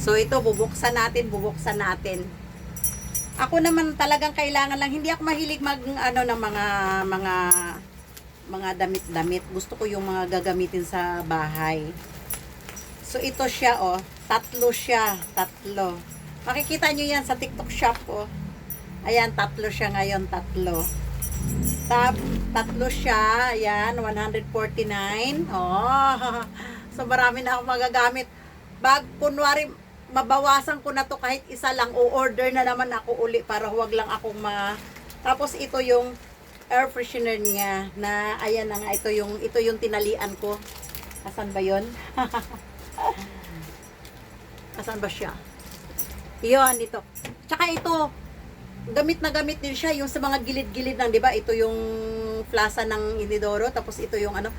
So ito bubuksan natin, bubuksan natin. Ako naman talagang kailangan lang, hindi ako mahilig mag ano ng mga damit-damit. Gusto ko yung mga gagamitin sa bahay. So ito siya oh, tatlo siya, tatlo. Makikita nyo yan sa TikTok shop oh. Ayan, tatlo siya ngayon, tatlo. Tatlo siya, ayan, 149. Oh, so marami na akong magagamit. Kunwari, mabawasan ko na to kahit isa lang, o-order na naman ako uli para huwag lang akong Tapos ito yung air freshener niya na, ayan na nga, ito yung tinalian ko. Asan ba yun? Asan ba siya? Yun, ito. Tsaka ito, gamit na gamit din siya, yung sa mga gilid-gilid ng, di ba? Ito yung plaza ng inidoro, tapos ito yung ano,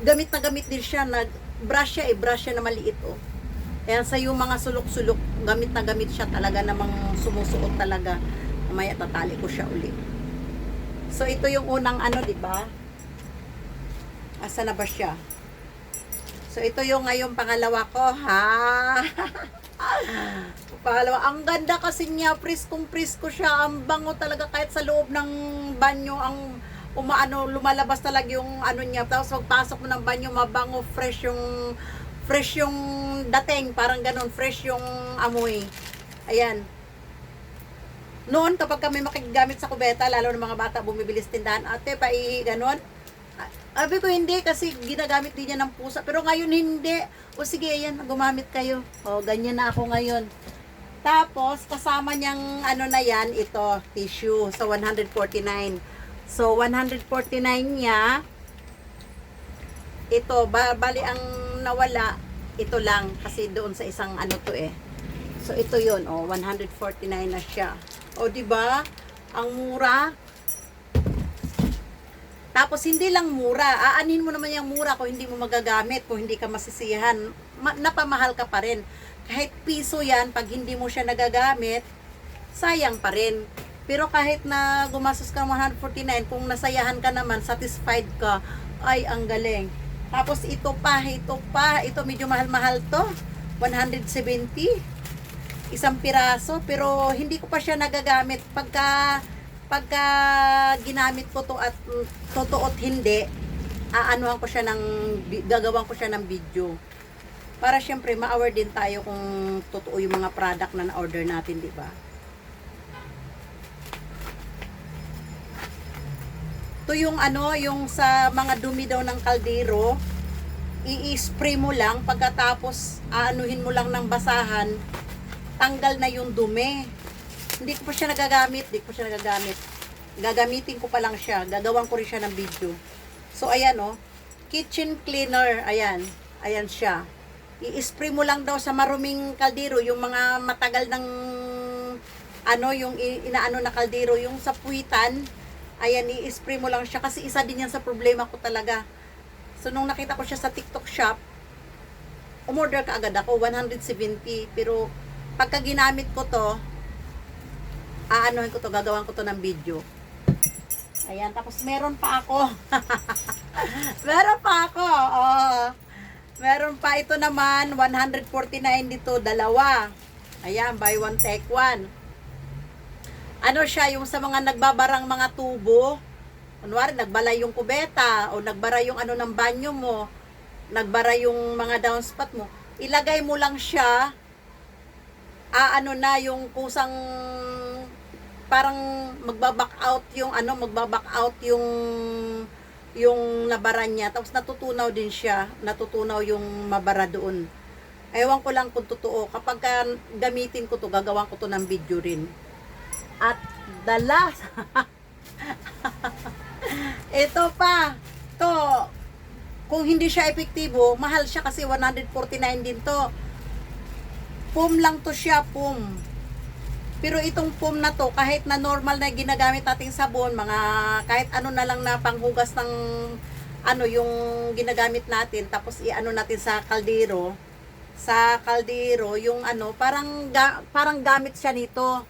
gamit na gamit din siya, brush siya na maliit, oh. Ayan, sa yung mga sulok-sulok, gamit na gamit siya talaga, namang sumusuot talaga. Mamaya tatali ko siya uli. So, ito yung unang ano, di ba? Asa na ba siya? So, ito yung ngayong pangalawa ko, ha? Pangalawa, ang ganda kasi niya, priskong-prisko siya, ang bango talaga kahit sa loob ng banyo, ang lumalabas talaga yung ano niya. Tapos, pagpasok mo ng banyo, mabango, fresh yung dating, parang ganun, fresh yung amoy. Ayan. Noon, kapag kami makigamit sa kubeta, lalo ng mga bata bumibili sa tindahan, ate, ganun. Sabi ko, hindi, kasi ginagamit din niya ng pusa. Pero ngayon, hindi. O sige, ayan, gumamit kayo. O, ganyan na ako ngayon. Tapos, kasama niyang, ano na yan, ito, tissue, sa 149. So, 149 niya, ito, bali ang nawala, ito lang, kasi doon sa isang ano to eh. So, ito yun, oh, 149 na siya. O, diba? Ang mura. Tapos, hindi lang mura. Aanin mo naman yung mura kung hindi mo magagamit, kung hindi ka masisiyahan. Napamahal ka pa rin. Kahit piso yan, pag hindi mo siya nagagamit, sayang pa rin. Pero kahit na gumastos ka ng 149, kung nasayahan ka naman, satisfied ka, ay, ang galing. Tapos ito medyo mahal-mahal to. 170. Isang piraso, pero hindi ko pa siya nagagamit. Pagka ginamit ko to at totoo't hindi, gagawan ko siya ng video. Para syempre ma-aware din tayo kung totoo yung mga product na na-order natin, di ba? Ito yung yung sa mga dumi daw ng kaldero, i-spray mo lang, pagkatapos aanuhin mo lang ng basahan, tanggal na yung dumi. Hindi ko pa siya nagagamit, Gagamitin ko pa lang siya, gagawan ko rin siya ng video. So ayan oh, kitchen cleaner, ayan siya. I-spray mo lang daw sa maruming kaldero, yung mga matagal ng yung inaano na kaldero, yung sa puwitan. Ayan, i-spray mo lang siya kasi isa din yan sa problema ko talaga. So, nung nakita ko siya sa TikTok shop, umorder ka agad ako, 170. Pero, pagka ginamit ko to, gagawan ko to ng video. Ayan, tapos meron pa ako. Meron pa ito naman, 149 dito, dalawa. Ayan, buy one, take one. Siya, yung sa mga nagbabarang mga tubo, kunwari, nagbala yung kubeta, o nagbara yung ng banyo mo, nagbara yung mga downspout mo, ilagay mo lang siya, yung kusang, parang magbaback out yung nabara niya, tapos natutunaw din siya, natutunaw yung mabara doon. Ewan ko lang kung totoo, kapag gamitin ko to, gagawan ko to ng video rin. At the last, ito pa, kung hindi siya epektibo, mahal siya kasi 149 din to. Foam lang to siya, foam. Pero itong foam na to, kahit na normal na ginagamit nating sabon, kahit ano na lang na panghugas ng yung ginagamit natin, tapos natin sa kaldero, yung parang gamit siya nito.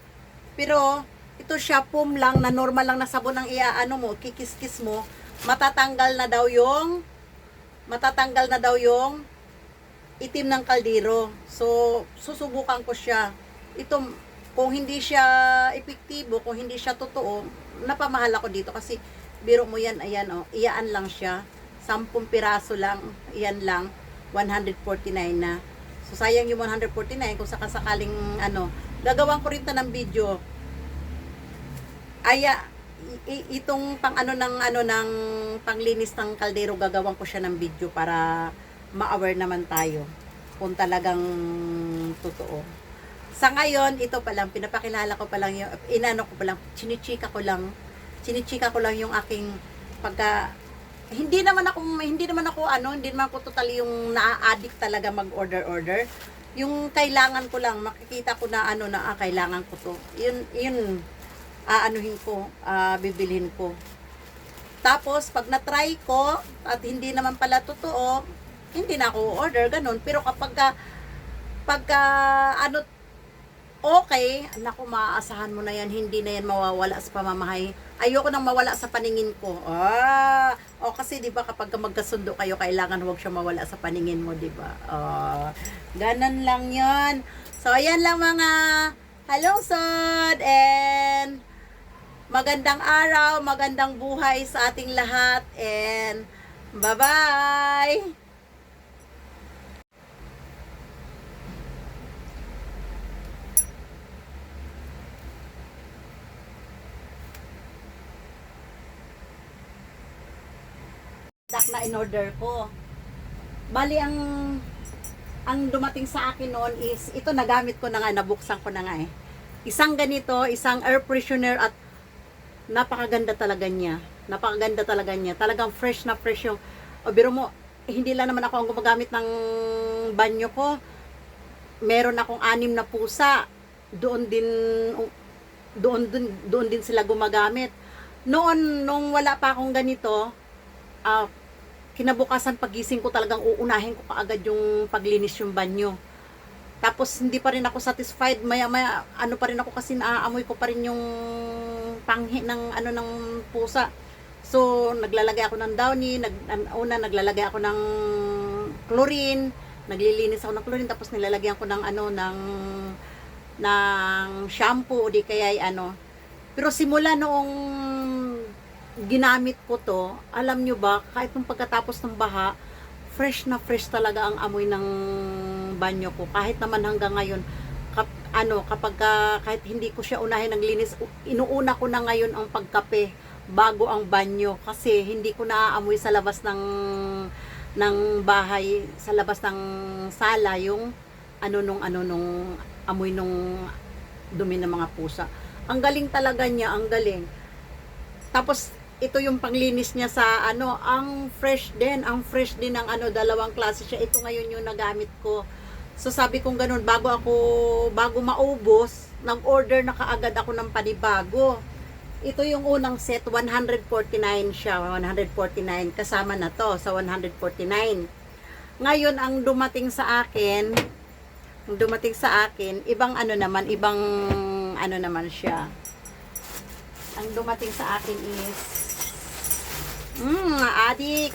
Pero, ito siya, foam lang, na normal lang na sabon ang kikis-kis mo, matatanggal na daw yung itim ng kaldero. So, susubukan ko siya. Ito, kung hindi siya epektibo, kung hindi siya totoo, napamahal ako dito kasi biro mo yan, ayan oh, iyaan lang siya. 10 piraso lang, iyan lang, 149 na. So, sayang yung 149 kung sakasakaling ano, gagawan ko rin ta ng video. Itong pang ano ng panglinis ng kaldero, gagawan ko siya ng video para ma-aware naman tayo kung talagang totoo. Sa ngayon, ito pa lang, pinapakilala ko pa lang yung, inano ko pa lang, chinichika ko lang yung aking pagka, hindi naman ako totally yung na-addict talaga mag-order. Yung kailangan ko lang, makikita ko na kailangan ko to. Yun, bibilhin ko. Tapos, pag na-try ko, at hindi naman pala totoo, hindi na ako order, ganun. Pero pagka okay, naku, maaasahan mo na yan, hindi na yan mawawala sa pamamahay. Ayoko nang mawala sa paningin ko. Kasi 'di ba kapag magkasundo kayo, kailangan huwag siya mawala sa paningin mo, 'di ba? Ganun lang 'yon. So ayan lang mga halungsod, and magandang araw, magandang buhay sa ating lahat, and bye-bye. Na in-order ko. Bali, ang dumating sa akin noon is, ito nagamit ko na nga, nabuksan ko na nga eh. Isang ganito, isang air freshener, at napakaganda talaga niya. Talagang fresh na fresh yung, biro mo, hindi lang naman ako ang gumagamit ng banyo ko. Meron akong 6 na pusa. Doon din sila gumagamit. Nung wala pa akong ganito, kinabukasan pagising ko, talagang uunahin ko kaagad yung paglinis yung banyo. Tapos hindi pa rin ako satisfied, maya pa rin ako kasi naaamoy ko pa rin yung panghi ng pusa. So naglalagay ako ng Downy, naglalagay ako ng chlorine, naglilinis ako ng chlorine, tapos nilalagyan ko ng ng shampoo o di kaya Pero simula noong ginamit ko to, alam nyo ba, kahit nung pagkatapos ng baha, fresh na fresh talaga ang amoy ng banyo ko. Kahit naman hanggang ngayon, kahit hindi ko siya unahin naglinis, inuuna ko na ngayon ang pagkape bago ang banyo, kasi hindi ko naaamoy sa labas ng bahay, sa labas ng sala, yung nung amoy nung dumi ng mga pusa. Ang galing talaga niya, ang galing. Tapos ito yung panglinis niya sa ang fresh din ng dalawang klase siya. Ito ngayon yung nagamit ko. So sabi kong ganun, bago maubos, nag-order na kaagad ako ng panibago. Ito yung unang set, 149 siya, 149 kasama na to sa 149. Ngayon ang dumating sa akin, ibang naman siya. Ang dumating sa akin is adik.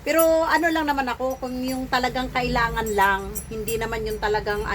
Pero lang naman ako, kung yung talagang kailangan lang, hindi naman yung talagang